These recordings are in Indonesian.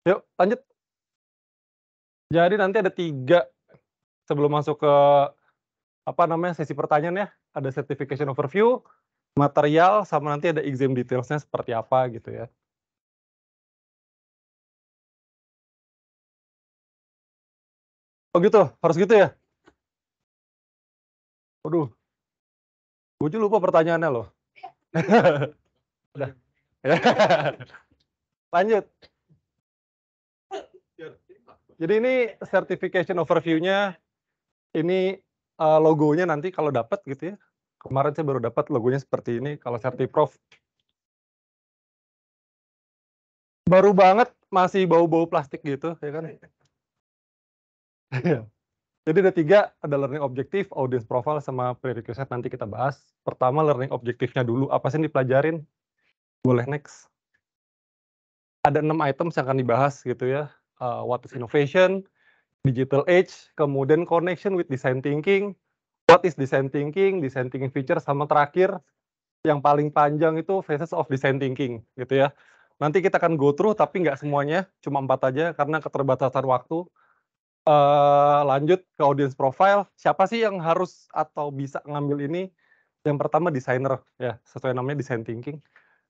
Yuk lanjut. Jadi nanti ada 3 sebelum masuk ke, apa namanya, sesi pertanyaan ya. Ada certification overview, material, sama nanti ada exam details-nya seperti apa gitu ya. Oh gitu? Harus gitu ya? Waduh, gue juga lupa pertanyaannya loh. Udah. Lanjut. Jadi ini certification overview-nya, ini, logonya nanti kalau dapat gitu ya. Kemarin saya baru dapat logonya seperti ini kalau Certiprof. Baru banget, masih bau-bau plastik gitu ya kan. Iya. Jadi ada 3, ada learning objective, audience profile, sama prerequisite nanti kita bahas. Pertama learning objective-nya dulu, apa sih yang dipelajarin? Boleh next. Ada 6 items yang akan dibahas gitu ya, what is innovation, digital age, kemudian connection with design thinking, what is design thinking feature, sama terakhir yang paling panjang itu phases of design thinking gitu ya. Nanti kita akan go through tapi nggak semuanya, cuma 4 aja karena keterbatasan waktu. Lanjut ke audience profile, siapa sih yang harus atau bisa ngambil ini? Yang pertama desainer ya, sesuai namanya design thinking.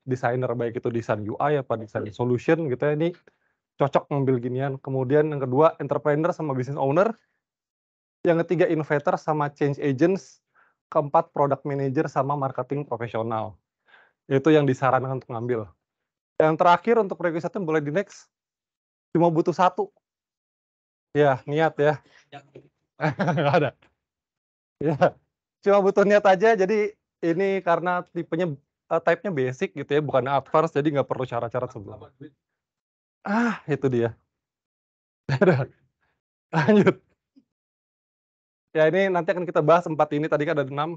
Desainer baik itu desain UI apa desain solution gitu ya, ini cocok ngambil ginian. Kemudian yang kedua entrepreneur sama business owner. Yang ketiga innovator sama change agents. Keempat product manager sama marketing profesional. Itu yang disarankan untuk ngambil. Yang terakhir untuk requisite boleh di next. Cuma butuh 1. Ya, niat ya. Nggak ada. Ya, cuma butuh niat aja. Jadi ini karena tipenya type-nya basic gitu ya, bukan advance, jadi nggak perlu syarat-syarat sebelumnya. Itu dia. Udah, lanjut. Ya ini nanti akan kita bahas 4 ini, tadi kan ada 6.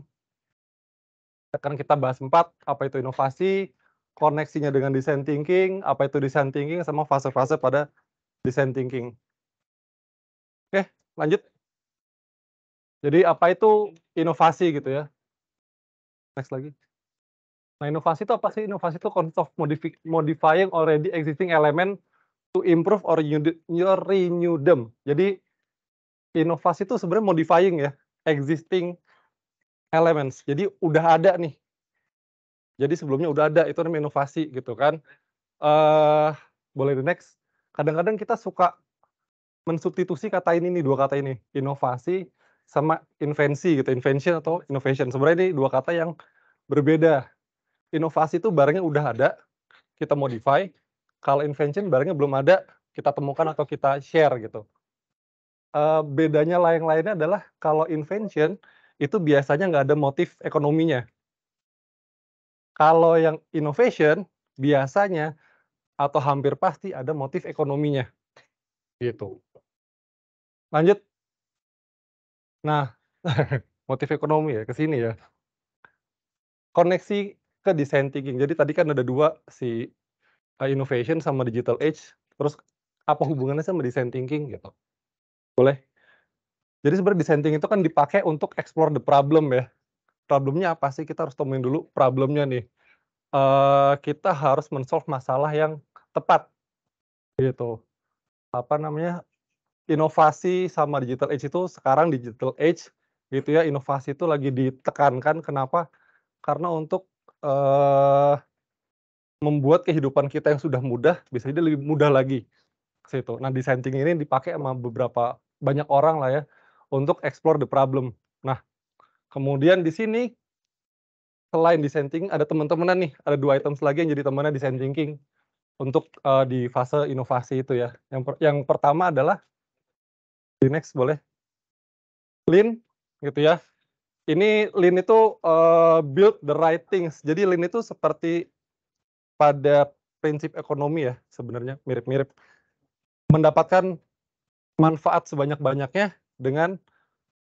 Akan kita bahas 4, apa itu inovasi, koneksinya dengan design thinking, apa itu design thinking, sama fase-fase pada design thinking. Oke, lanjut. Jadi apa itu inovasi gitu ya. Next lagi. Nah, inovasi itu apa sih? Inovasi itu concept of modifying already existing element to improve or renew them. Jadi inovasi itu sebenarnya modifying ya, existing elements. Jadi udah ada nih. Jadi sebelumnya udah ada, itu namanya inovasi gitu kan. Boleh di next. Kadang-kadang kita suka mensubstitusi kata ini nih, 2 kata ini, inovasi sama invensi gitu, invention atau innovation. Sebenarnya ini 2 kata yang berbeda. Inovasi itu barangnya udah ada, kita modify. Kalau invention barangnya belum ada, kita temukan atau kita share gitu. Bedanya lain-lainnya adalah kalau invention itu biasanya nggak ada motif ekonominya. Kalau yang innovation biasanya atau hampir pasti ada motif ekonominya, gitu. Lanjut. Nah, motif ekonomi ya, ke sini ya. Koneksi ke design thinking. Jadi tadi kan ada 2 si, innovation sama digital age, terus apa hubungannya sama design thinking gitu, boleh. Jadi sebenarnya design thinking itu kan dipakai untuk explore the problem ya. Problemnya apa sih? Kita harus temuin dulu problemnya nih. Kita harus men-solve masalah yang tepat, gitu. Apa namanya, inovasi sama digital age itu sekarang digital age gitu ya, inovasi itu lagi ditekankan, kenapa? Karena untuk, eee, membuat kehidupan kita yang sudah mudah, bisa jadi lebih mudah lagi, ke situ. Nah, design thinking ini dipakai sama beberapa banyak orang lah ya, untuk explore the problem. Nah, kemudian di sini selain design thinking ada teman-temanan nih, ada 2 items lagi yang jadi temannya design thinking untuk, di fase inovasi itu ya. Yang pertama adalah di next boleh, lean gitu ya. Ini lean itu, build the right things. Jadi lean itu seperti pada prinsip ekonomi ya sebenarnya, mirip-mirip. Mendapatkan manfaat sebanyak-banyaknya dengan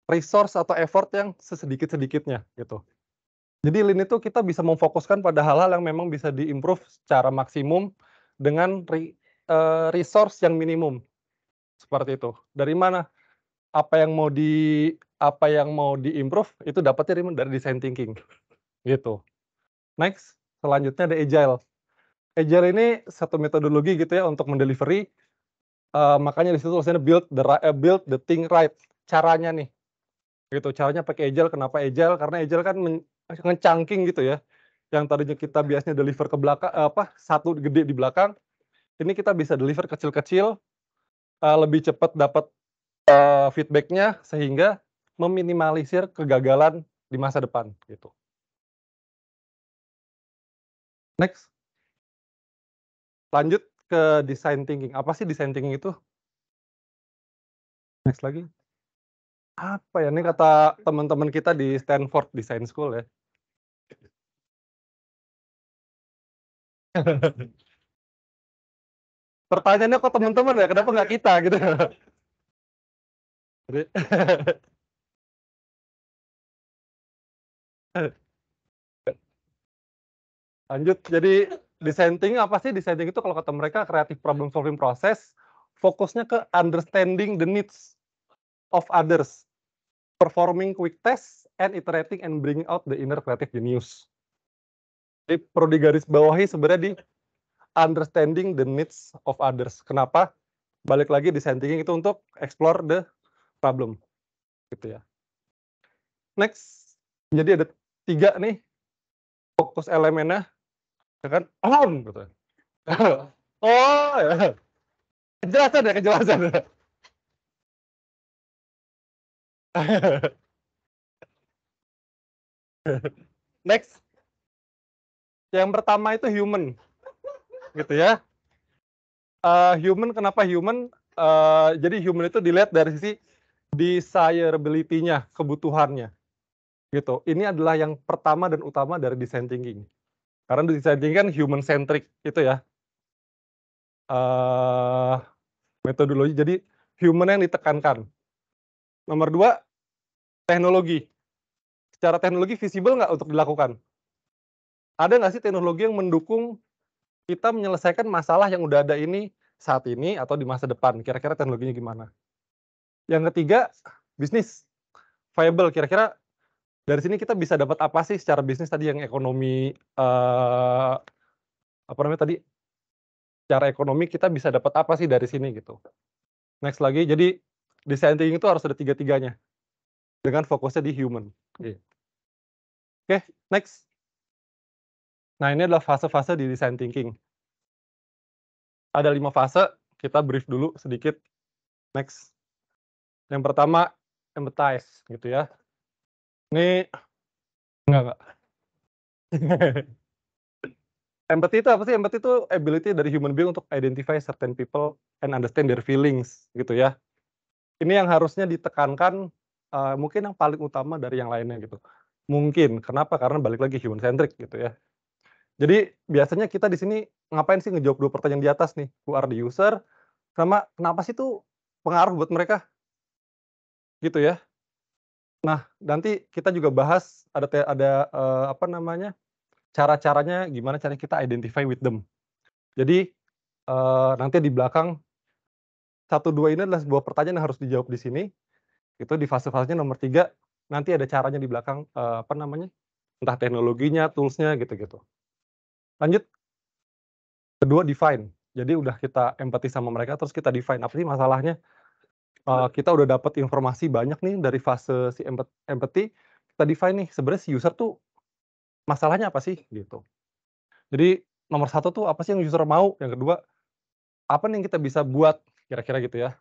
resource atau effort yang sesedikit-sedikitnya gitu. Jadi lean itu kita bisa memfokuskan pada hal-hal yang memang bisa di-improve secara maksimum dengan resource yang minimum, seperti itu. Dari mana? Apa yang mau di-improve itu dapatnya dari design thinking, gitu. Next, selanjutnya ada agile. Agile ini satu metodologi gitu ya untuk mendelivery, makanya di situ tulisannya build the thing right, caranya nih, gitu. Caranya pakai Agile, kenapa Agile? Karena Agile kan nge-chunking gitu ya, yang tadinya kita biasanya deliver ke belakang satu gede di belakang, ini kita bisa deliver kecil-kecil, lebih cepat dapat, feedback-nya sehingga meminimalisir kegagalan di masa depan, gitu. Next. Lanjut ke design thinking. Apa sih design thinking itu? Next lagi. Apa ya, ini kata teman-teman kita di Stanford Design School ya. Pertanyaannya kok teman-teman ya, kenapa nggak kita gitu. Jadi lanjut, jadi design thinking apa sih? Design thinking itu kalau kata mereka creative problem solving process, fokusnya ke understanding the needs of others, performing quick tests, and iterating and bringing out the inner creative genius. Jadi perlu digarisbawahi sebenarnya di understanding the needs of others. Kenapa? Balik lagi design thinking itu untuk explore the problem, gitu ya. Next, jadi ada 3 nih fokus elemennya, ya kan? Gitu. Oh, ya. Kejelasan ya. Next, yang pertama itu human, gitu ya. Human, kenapa human? Jadi human itu dilihat dari sisi desirability-nya, kebutuhannya, gitu. Ini adalah yang pertama dan utama dari design thinking. Karena design thinking kan human centric itu ya. Metodologi, jadi human yang ditekankan. Nomor 2, teknologi. Secara teknologi visible nggak untuk dilakukan? Ada nggak sih teknologi yang mendukung kita menyelesaikan masalah yang udah ada ini, saat ini, atau di masa depan? Kira-kira teknologinya gimana? Yang ketiga, bisnis. Viable, kira-kira dari sini kita bisa dapat apa sih secara bisnis tadi yang ekonomi, apa namanya tadi, secara ekonomi kita bisa dapat apa sih dari sini gitu. Next lagi, jadi design thinking itu harus ada tiga-tiganya, dengan fokusnya di human. Oke, next. Nah, ini adalah fase-fase di design thinking. Ada 5 fase, kita brief dulu sedikit. Next. Yang pertama, empathize gitu ya. Ini enggak. Empathy itu apa sih? Empathy itu ability dari human being untuk identify certain people and understand their feelings gitu ya. Ini yang harusnya ditekankan, mungkin yang paling utama dari yang lainnya gitu. Mungkin, kenapa? Karena balik lagi human centric gitu ya. Jadi biasanya kita di sini ngapain sih ngejawab 2 pertanyaan di atas nih, who are the user, sama kenapa sih itu pengaruh buat mereka, gitu ya. Nah, nanti kita juga bahas ada, apa namanya, cara-caranya gimana cara kita identify with them. Jadi, nanti di belakang 1, 2 ini adalah sebuah pertanyaan yang harus dijawab di sini, itu di fase-fasenya nomor 3, nanti ada caranya di belakang, apa namanya, entah teknologinya, tools-nya, gitu-gitu. Lanjut, kedua define. Jadi udah kita empati sama mereka, terus kita define, apa sih masalahnya, kita udah dapat informasi banyak nih dari fase si empathy, kita define nih, sebenarnya si user tuh masalahnya apa sih, gitu. Jadi nomor 1 tuh apa sih yang user mau, yang kedua, apa nih yang kita bisa buat, kira-kira gitu ya.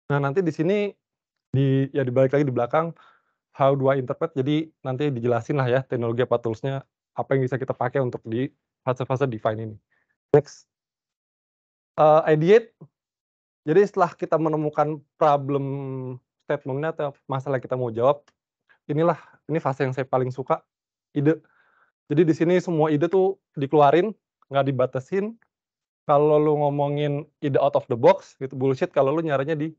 Nah, nanti di sini dibalik lagi di belakang, how do I interpret, jadi nanti dijelasin lah ya teknologi apa tools-nya, apa yang bisa kita pakai untuk di fase-fase define ini. Next, ideate. Jadi setelah kita menemukan problem statement-nya atau masalah yang kita mau jawab, ini fase yang saya paling suka, ide. Jadi di sini semua ide tuh dikeluarin, nggak dibatasin. Kalau lu ngomongin ide out of the box, itu bullshit kalau lu nyarinya di,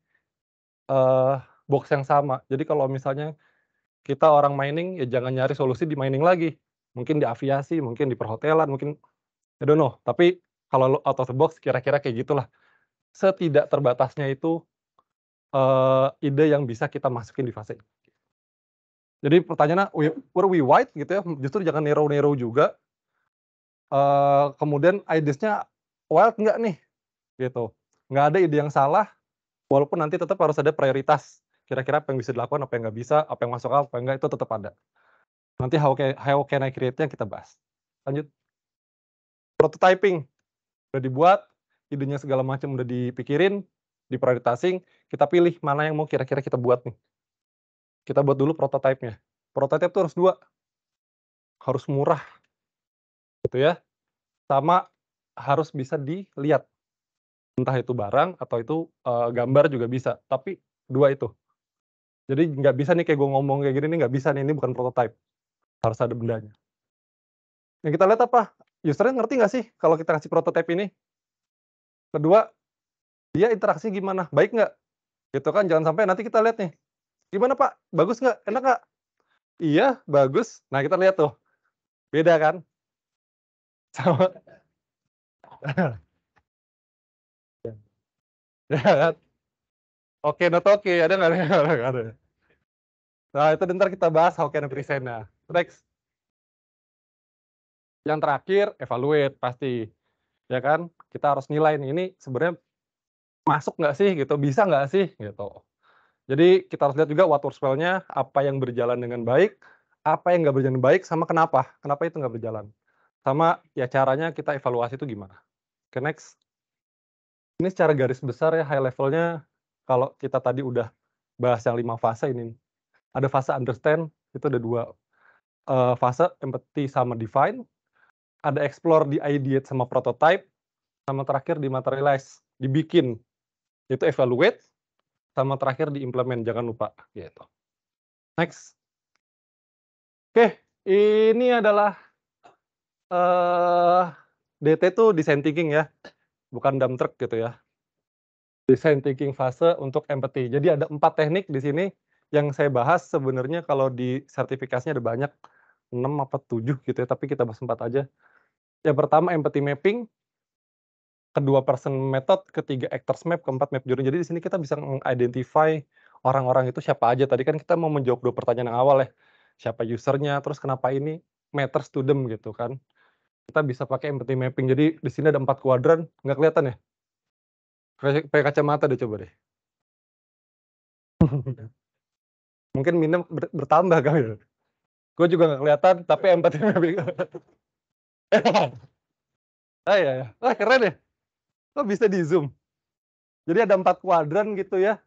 box yang sama. Jadi kalau misalnya kita orang mining, ya jangan nyari solusi di mining lagi. Mungkin di aviasi, mungkin di perhotelan, mungkin I don't know. Tapi kalau lu out of the box kira-kira kayak gitulah. Setidak terbatasnya itu, ide yang bisa kita masukin di fase ini. Jadi pertanyaannya, were we wide gitu ya, justru jangan narrow-narrow juga. Kemudian ideas-nya wild nggak nih, gitu. nggak ada ide yang salah, walaupun nanti tetap harus ada prioritas. Kira-kira apa yang bisa dilakukan, apa yang nggak bisa, apa yang masuk akal, apa yang enggak, itu tetap ada. Nanti how can I create-nya kita bahas. Lanjut. Prototyping, udah dibuat, idenya segala macam udah dipikirin, diprioritasing, kita pilih mana yang mau kira-kira kita buat nih. Kita buat dulu prototype-nya. Prototype tuh harus 2, harus murah gitu ya, sama harus bisa dilihat. Entah itu barang atau itu, gambar juga bisa, tapi 2 itu. Jadi nggak bisa nih kayak gue ngomong kayak gini nih nggak bisa nih, ini bukan prototype, harus ada bendanya. Yang kita lihat apa? User-nya ngerti nggak sih kalau kita kasih prototype ini? Kedua, dia interaksi gimana? Baik nggak? Gitu kan, jangan sampai nanti kita lihat nih, "Gimana Pak? Bagus nggak? Enak nggak?" "Iya, bagus." Nah, kita lihat tuh, beda kan sama ya kan? Oke, not oke, ada nggak nih? Nggak ada. Nah, itu entar kita bahas how can I present-nya. Next. Yang terakhir, evaluate pasti, ya kan? Kita harus nilai nih, ini sebenarnya masuk nggak sih gitu, bisa nggak sih gitu. Jadi kita harus lihat juga what works well-nya, apa yang berjalan dengan baik, apa yang nggak berjalan baik, sama kenapa itu nggak berjalan. Sama ya caranya kita evaluasi itu gimana. Oke, next. Ini secara garis besar ya, high level-nya kalau kita tadi udah bahas yang 5 fase ini. Ada fase understand, itu ada 2 fase, empathy sama define, ada explore, di ideate sama prototype, sama terakhir di materialize, dibikin. Itu evaluate, sama terakhir di-implement, jangan lupa, gitu. Next. Oke, ini adalah, eee, DT tuh design thinking ya, bukan dump truck gitu ya. Design thinking fase untuk empathy. Jadi ada 4 teknik di sini yang saya bahas sebenarnya kalau di sertifikasinya ada banyak, 6 apa 7 gitu ya, tapi kita bahas 4 aja. Yang pertama empathy mapping, kedua person method, ketiga actors map, keempat map journey. Jadi di sini kita bisa meng-identify orang-orang itu siapa aja. Tadi kan kita mau menjawab 2 pertanyaan yang awal ya, siapa user-nya, terus kenapa ini matters to them gitu kan. Kita bisa pakai empathy mapping. Jadi di sini ada 4 kuadran, nggak kelihatan ya? Pakai kacamata deh coba deh. Mungkin minum bertambah kali ya? Gue juga nggak kelihatan, tapi empathy mapping. Oh iya ya? Wah keren ya? Kok bisa di-zoom? Jadi ada 4 kuadran gitu ya.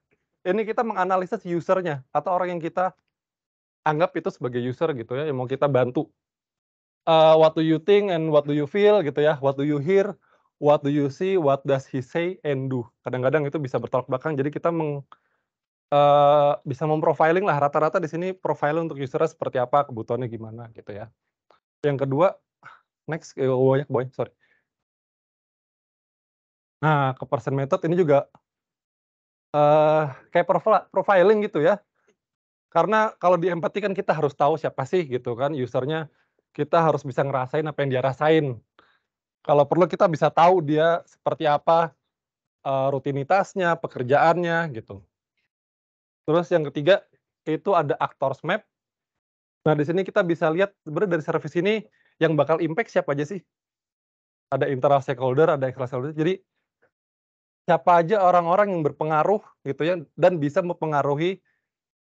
Ini kita menganalisis user-nya atau orang yang kita anggap itu sebagai user gitu ya, yang mau kita bantu. What do you think and what do you feel gitu ya, what do you hear, what do you see, what does he say and do. Kadang-kadang itu bisa bertolak belakang, jadi kita bisa memprofiling lah, rata-rata di sini profile untuk user-nya seperti apa, kebutuhannya gimana gitu ya. Yang kedua, next, banyak sorry. Nah, ke person method ini juga, kayak profiling gitu ya. Karena kalau di empati kan kita harus tahu siapa sih gitu kan user-nya, kita harus bisa ngerasain apa yang dia rasain. Kalau perlu kita bisa tahu dia seperti apa, rutinitasnya, pekerjaannya gitu. Terus yang ketiga, itu ada actors map. Nah di sini kita bisa lihat sebenarnya dari service ini yang bakal impact siapa aja sih. Ada internal stakeholder, ada external stakeholder, jadi siapa aja orang-orang yang berpengaruh gitu ya dan bisa mempengaruhi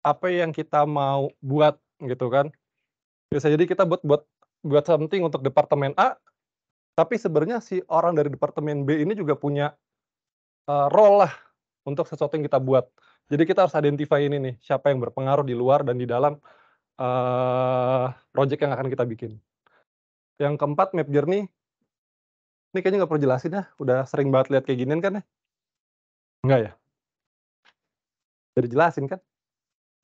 apa yang kita mau buat gitu kan. Bisa jadi kita buat something untuk departemen A, tapi sebenarnya si orang dari departemen B ini juga punya, role lah untuk sesuatu yang kita buat. Jadi kita harus identify ini nih, siapa yang berpengaruh di luar dan di dalam, project yang akan kita bikin. Yang keempat map journey, ini kayaknya nggak perlu jelasin ya, udah sering banget lihat kayak ginian kan ya? Enggak ya? Udah dijelasin kan?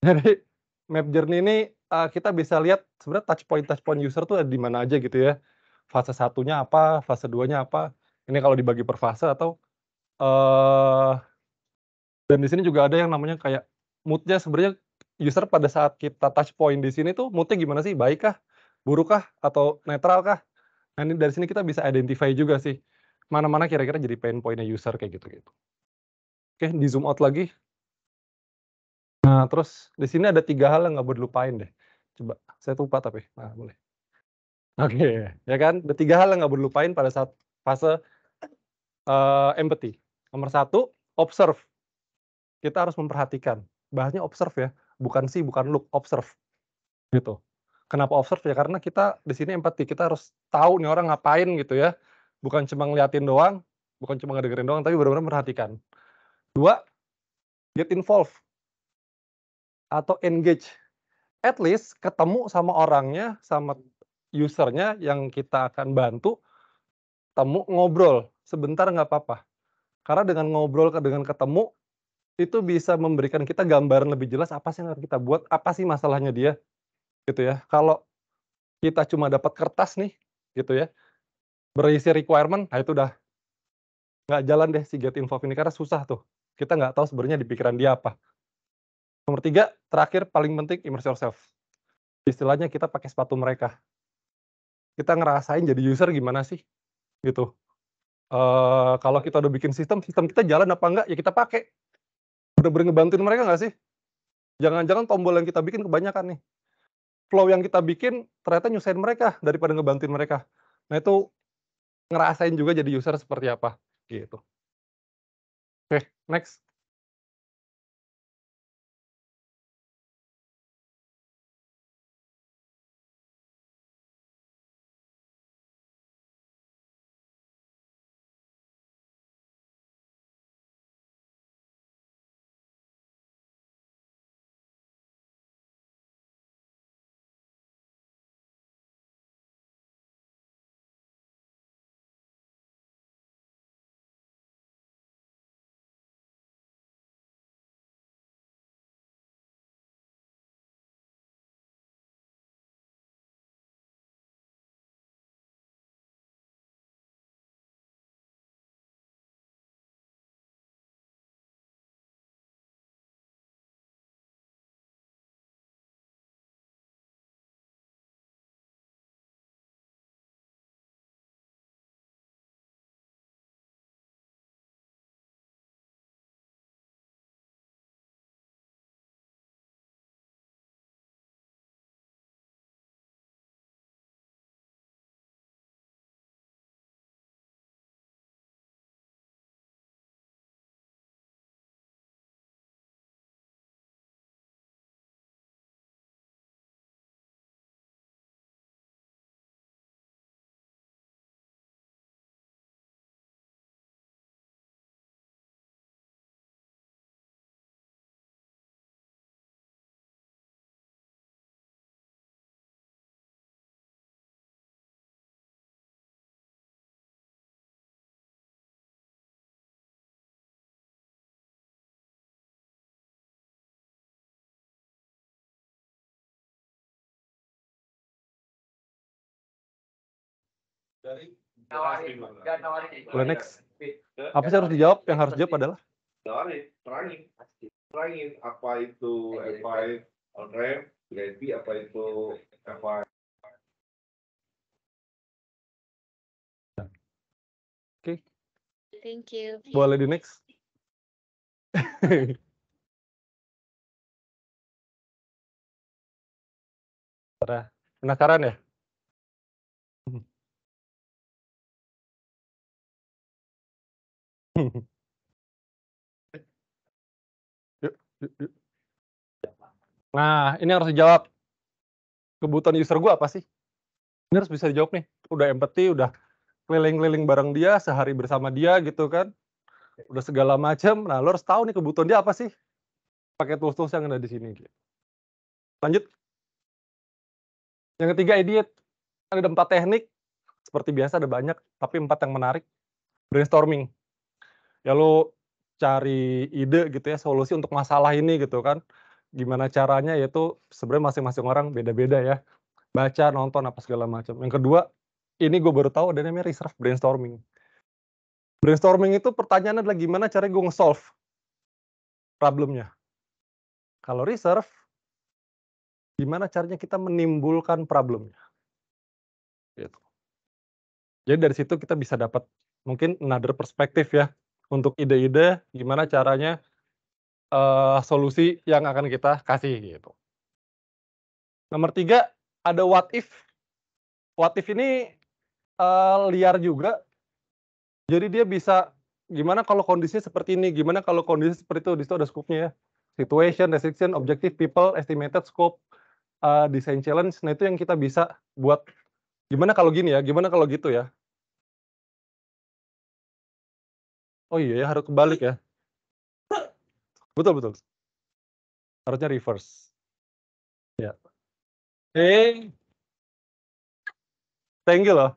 Jadi map journey ini, kita bisa lihat sebenarnya touch point user tuh ada di mana aja gitu ya. Fase satunya apa, fase 2-nya apa, ini kalau dibagi per fase atau, eee, dan di sini juga ada yang namanya kayak mood-nya sebenarnya user pada saat kita touch point di sini tuh mood-nya gimana sih, baik kah, buruk kah, atau netral kah? Nah ini dari sini kita bisa identify juga sih, mana-mana kira-kira jadi pain point-nya user kayak gitu-gitu. Oke, di zoom out lagi. Nah terus di sini ada 3 hal yang nggak boleh dilupain deh. Coba, saya lupa tapi, nah boleh. Oke, ya kan, ada 3 hal yang nggak boleh dilupain pada saat fase, empathy. Nomor 1, observe. Kita harus memperhatikan. Bahasanya observe ya, bukan see, bukan look, observe, gitu. Kenapa observe ya, karena kita di sini empati, kita harus tahu nih orang ngapain gitu ya. Bukan cuma ngeliatin doang, bukan cuma ngedengerin doang, tapi benar-benar memperhatikan. 2, get involved atau engage. At least ketemu sama orangnya, sama user-nya yang kita akan bantu, ngobrol, sebentar nggak apa-apa. Karena dengan ngobrol, dengan ketemu, itu bisa memberikan kita gambaran lebih jelas apa sih yang akan kita buat, apa sih masalahnya dia, gitu ya. Kalau kita cuma dapat kertas nih, gitu ya, berisi requirement, nah itu udah nggak jalan deh si get involved ini, karena susah tuh. Kita nggak tahu sebenarnya di pikiran dia apa. Nomor 3, terakhir paling penting, immerse yourself. Istilahnya kita pakai sepatu mereka. Kita ngerasain jadi user gimana sih, gitu. Kalau kita udah bikin sistem kita jalan apa enggak, ya kita pakai. Bener-bener ngebantuin mereka nggak sih? Jangan-jangan tombol yang kita bikin kebanyakan nih. Flow yang kita bikin ternyata nyusahin mereka daripada ngebantuin mereka. Nah itu ngerasain juga jadi user seperti apa, gitu. Oke, next. Boleh next. Apa sih harus dijawab? Yang harus dijawab adalah? Terangin apa itu F5 on ramp, grade B apa itu F5. Oke. Thank you. Boleh di next. Penasaran ya? Yuk. Nah, ini harus dijawab. Kebutuhan user gua apa sih? Ini harus bisa dijawab nih. Udah empathy, udah keliling-keliling bareng dia, sehari bersama dia gitu kan. Udah segala macam. Nah, lo harus tahu nih kebutuhan dia apa sih? Pakai tools-tools yang ada di sini. Lanjut. Yang ketiga, idiot. Ada 4 teknik. Seperti biasa ada banyak, tapi 4 yang menarik. Brainstorming. Ya lo cari ide gitu ya, solusi untuk masalah ini gitu kan. Gimana caranya, yaitu sebenarnya masing-masing orang beda-beda ya. Baca, nonton, apa segala macam. Yang kedua, ini gue baru tahu ada namanya reserve brainstorming. Brainstorming itu pertanyaannya adalah gimana cara gue nge-solve problemnya. Kalau reserve, gimana caranya kita menimbulkan problemnya. Gitu. Jadi dari situ kita bisa dapat mungkin another perspektif ya, untuk ide-ide gimana caranya solusi yang akan kita kasih gitu. Nomor 3, ada what if. What if ini liar juga. Jadi dia bisa gimana kalau kondisinya seperti ini, gimana kalau kondisi seperti itu, di situ ada scope-nya ya. Situation, restriction, objective, people, estimated scope, design challenge. Nah, itu yang kita bisa buat gimana kalau gini ya, gimana kalau gitu ya. Oh iya ya, harus kebalik ya. Betul betul. Harusnya reverse. Ya. Thank you loh.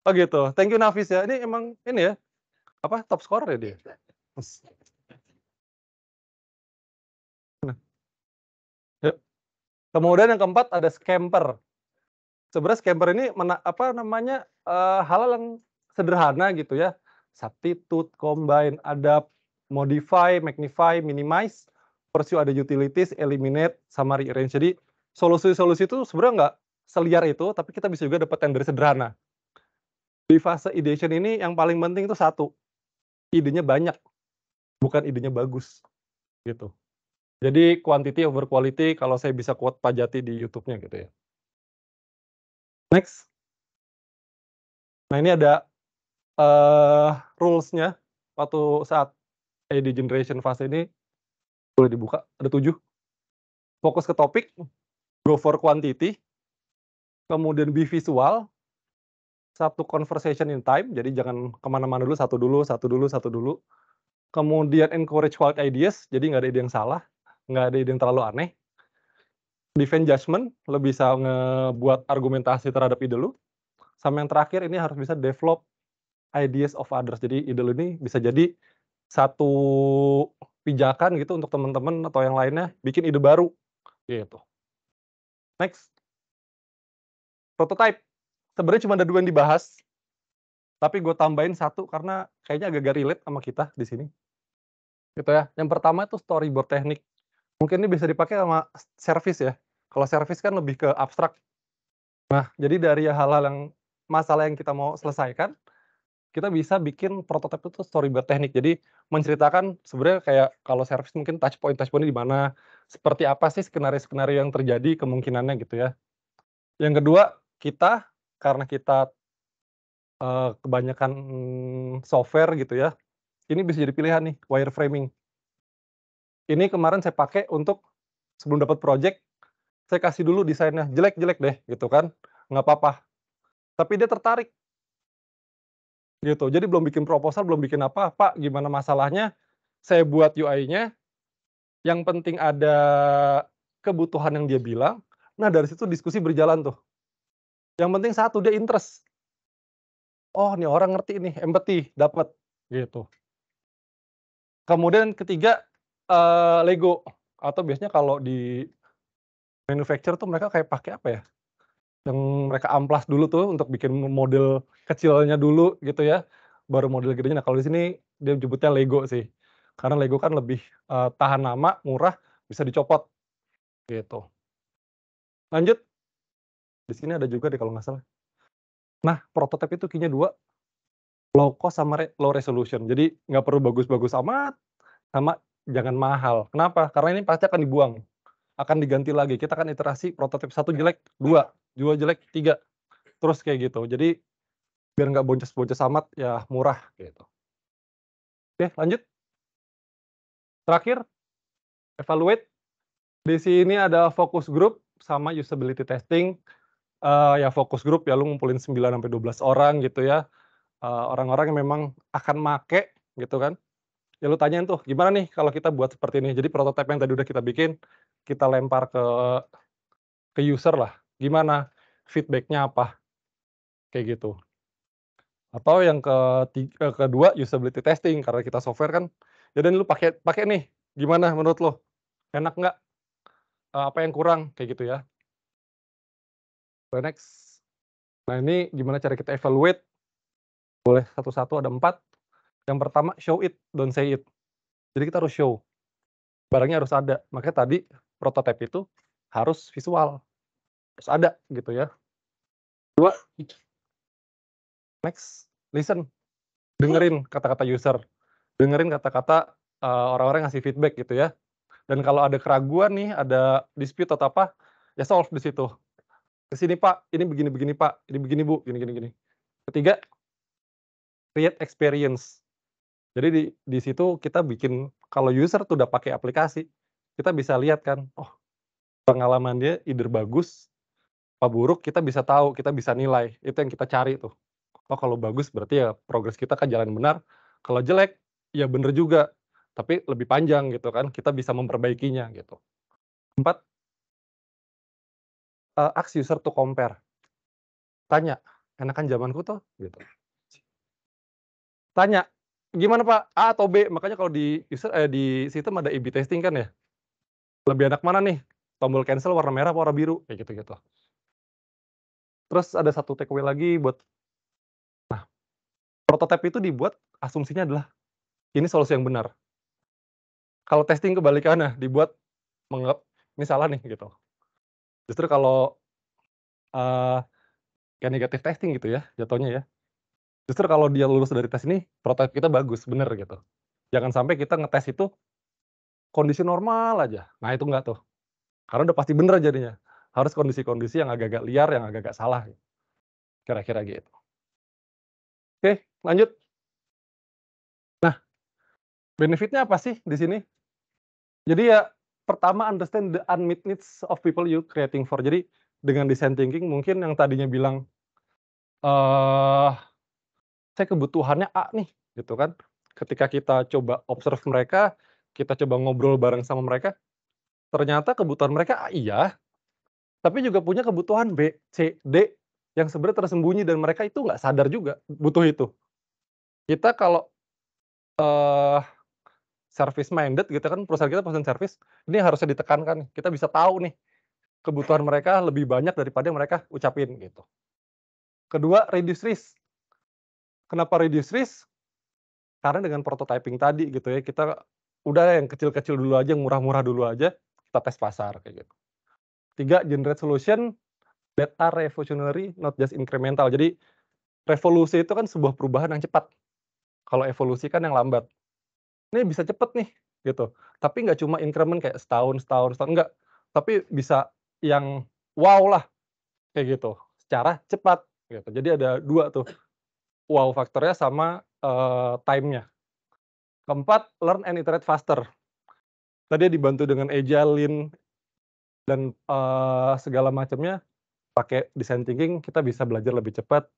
Oh gitu. Thank you Nafis ya. Ini emang ini ya, apa, top scorer ya dia? Nah, yuk. Kemudian yang keempat ada scamper. Sebenarnya scamper ini apa namanya, hal yang sederhana gitu ya. Substitute, combine, adapt, modify, magnify, minimize, pursue ada utilities, eliminate, sama rearrange. Jadi solusi-solusi itu sebenarnya nggak seliar itu, tapi kita bisa juga dapat yang dari sederhana. Di fase ideation ini yang paling penting itu satu, idenya banyak, bukan idenya bagus, gitu. Jadi quantity over quality kalau saya bisa quote Pak Jati di YouTube-nya gitu ya. Next. Nah ini ada, rules-nya waktu saat ide generation fase ini, boleh dibuka, ada 7. Fokus ke topik, go for quantity, kemudian be visual, satu conversation in time, jadi jangan kemana-mana dulu, satu dulu satu dulu satu dulu. Kemudian encourage wild ideas, jadi nggak ada ide yang salah, nggak ada ide yang terlalu aneh. Defend judgment, lo bisa ngebuat argumentasi terhadap ide lu. Sama yang terakhir ini harus bisa develop ideas of others. Jadi ide lu ini bisa jadi satu pijakan gitu untuk teman-teman atau yang lainnya bikin ide baru, gitu. Next. Prototype. Sebenarnya cuma ada 2 yang dibahas, tapi gue tambahin 1 karena kayaknya agak-agak relate sama kita di sini. Gitu ya. Yang pertama itu storyboard teknik. Mungkin ini bisa dipakai sama service ya. Kalau service kan lebih ke abstrak. Nah, jadi dari hal-hal yang masalah yang kita mau selesaikan, kita bisa bikin prototipe itu storyboard teknik. Jadi menceritakan sebenarnya kayak kalau service mungkin touch point-nya di mana, seperti apa sih skenario-skenario yang terjadi kemungkinannya gitu ya. Yang kedua, kita karena kita, kebanyakan software gitu ya, ini bisa jadi pilihan nih wireframing. Ini kemarin saya pakai untuk sebelum dapat project, saya kasih dulu desainnya, jelek-jelek deh gitu kan, nggak apa-apa. Tapi dia tertarik. Gitu, jadi belum bikin proposal, belum bikin apa, "Pak, gimana masalahnya?" Saya buat UI-nya, yang penting ada kebutuhan yang dia bilang, nah dari situ diskusi berjalan tuh. Yang penting satu, dia interest. Oh, nih orang ngerti nih, empathy, dapet, gitu. Kemudian ketiga, Lego, atau biasanya kalau di manufacture tuh mereka kayak pakai apa ya, yang mereka amplas dulu tuh untuk bikin model kecilnya dulu gitu ya, baru model gedenya. Nah, kalau di sini dia nyebutnya Lego sih. Karena Lego kan lebih, tahan lama, murah, bisa dicopot, gitu. Lanjut, di sini ada juga deh kalau nggak salah. Nah, prototipe itu key-nya 2, low cost sama low resolution. Jadi nggak perlu bagus-bagus amat, sama jangan mahal. Kenapa? Karena ini pasti akan dibuang, akan diganti lagi. Kita akan iterasi prototipe 1 jelek, 2 jelek, 3, terus kayak gitu. Jadi biar nggak boncos-boncos amat, ya murah, gitu. Oke, lanjut. Terakhir, evaluate. Di sini ada focus group sama usability testing. Ya fokus grup ya lu ngumpulin 9 sampai 12 orang gitu ya, orang-orang yang memang akan make gitu kan. Ya lu tanyain tuh, "Gimana nih kalau kita buat seperti ini?" Jadi prototipe yang tadi udah kita bikin, kita lempar ke user lah, gimana, feedback-nya apa, kayak gitu. Atau yang kedua usability testing, karena kita software kan, ya udah nih lu pakai nih, gimana menurut lo? Enak nggak? Apa yang kurang? Kayak gitu ya. Next. Nah ini gimana cara kita evaluate, boleh satu-satu ada 4. Yang pertama show it, don't say it. Jadi kita harus show, barangnya harus ada. Makanya tadi prototipe itu harus visual, harus ada gitu ya. 2, next, listen, dengerin kata-kata user, dengerin kata-kata, orang-orang yang ngasih feedback gitu ya. Dan kalau ada keraguan nih, ada dispute atau apa, ya solve di situ. "Ke sini Pak, ini begini-begini Pak, ini begini Bu, gini gini gini." Ketiga, create experience. Jadi di situ kita bikin kalau user tuh udah pakai aplikasi, kita bisa lihat kan, oh pengalaman dia either bagus, apa buruk, kita bisa tahu, kita bisa nilai, itu yang kita cari tuh. Oh kalau bagus berarti ya progres kita ke jalan benar, kalau jelek, ya bener juga, tapi lebih panjang gitu kan, kita bisa memperbaikinya gitu. 4, ask user to compare. Tanya, enakan zamanku tuh, gitu. Tanya, "Gimana Pak, A atau B?" Makanya kalau di sistem ada A/B testing kan ya, "Lebih enak mana nih, tombol cancel warna merah apa warna biru?" Kayak gitu-gitu. Terus ada satu takeaway lagi buat prototipe itu dibuat asumsinya adalah, ini solusi yang benar. Kalau testing kebalikannya, dibuat menganggap, "Ini salah nih," gitu. Justru kalau, eee, kayak negatif testing gitu ya, jatuhnya ya. Justru kalau dia lulus dari tes ini, prototipe kita bagus, bener gitu. Jangan sampai kita ngetes itu kondisi normal aja, nah itu enggak tuh, karena udah pasti bener jadinya. Harus kondisi-kondisi yang agak-agak liar, yang agak-agak salah, kira-kira gitu. Oke, lanjut. Nah, benefit-nya apa sih di sini? Jadi ya, pertama understand the unmet needs of people you creating for. Jadi, dengan design thinking mungkin yang tadinya bilang, eee, "Saya kebutuhannya A nih," gitu kan. Ketika kita coba observe mereka, kita coba ngobrol bareng sama mereka, ternyata kebutuhan mereka A iya, tapi juga punya kebutuhan B, C, D, yang sebenarnya tersembunyi dan mereka itu nggak sadar juga butuh itu. Kita kalau, eee, service minded gitu kan, perusahaan kita perusahaan service, ini harusnya ditekankan nih, kita bisa tahu nih, kebutuhan mereka lebih banyak daripada yang mereka ucapin gitu. Kedua, reduce risk. Kenapa reduce risk? Karena dengan prototyping tadi gitu ya, kita udah yang kecil-kecil dulu aja, yang murah-murah dulu aja, kita tes pasar kayak gitu. 3, generate solution that are revolutionary, not just incremental. Jadi, revolusi itu kan sebuah perubahan yang cepat, kalau evolusi kan yang lambat. Ini bisa cepet nih, gitu. Tapi nggak cuma increment kayak setahun setahun setahun, enggak. Tapi bisa yang wow lah, kayak gitu, secara cepat, gitu. Jadi ada 2 tuh, wow faktornya sama, time-nya. Keempat, learn and iterate faster. Tadi dibantu dengan agile, lean, dan, segala macamnya, pakai design thinking kita bisa belajar lebih cepat,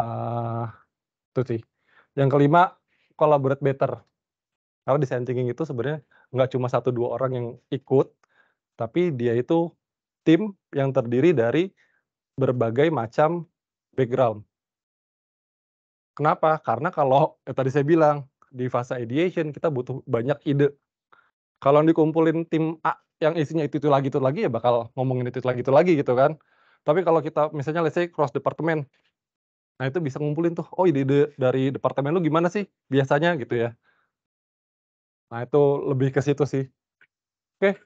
eee, itu sih. Yang kelima, collaborate better. Karena design thinking itu sebenarnya nggak cuma 1, 2 orang yang ikut, tapi dia itu tim yang terdiri dari berbagai macam background. Kenapa? Karena kalau tadi saya bilang, di fase ideation kita butuh banyak ide. Kalau dikumpulin tim A yang isinya itu lagi ya bakal ngomongin itu lagi gitu kan. Tapi kalau kita misalnya let's say cross departemen, nah itu bisa ngumpulin tuh, "Oh ide-ide dari departemen lu gimana sih biasanya?" Gitu ya. Nah itu lebih ke situ sih. Oke.